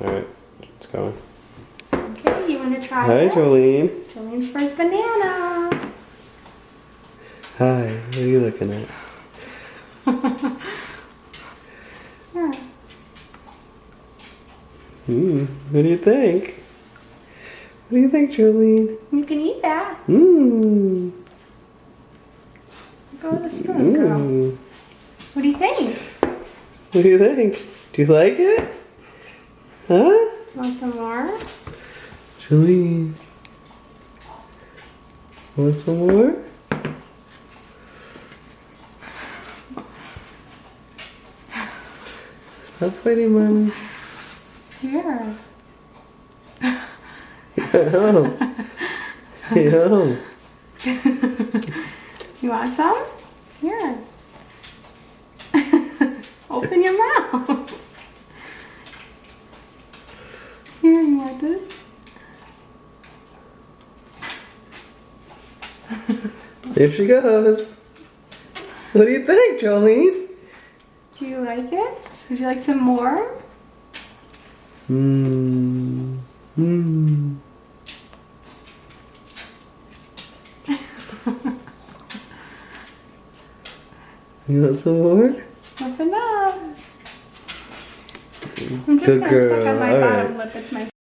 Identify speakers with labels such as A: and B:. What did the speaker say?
A: Alright, it's going.
B: Okay, you want to try
A: Hi,
B: this?
A: Jolene.
B: Jolene's first banana.
A: Hi, what are you looking at?
B: Yeah.
A: What do you think? What do you think, Jolene?
B: You can eat that. Go with the spoon, girl. What do you think?
A: What do you think? Do you like it? Huh?
B: Do you want some more?
A: Jolene. Want some more? Stop fighting, Mommy.
B: Here.
A: Yo. Yo.
B: You want some? Here. Open your mouth. Here, you want this?
A: Here she goes. What do you think, Jolene?
B: Do you like it? Would you like some more?
A: You want some more?
B: Open up. I'm just
A: Good
B: gonna
A: girl.
B: suck on my
A: All
B: bottom
A: right.
B: lip. It's my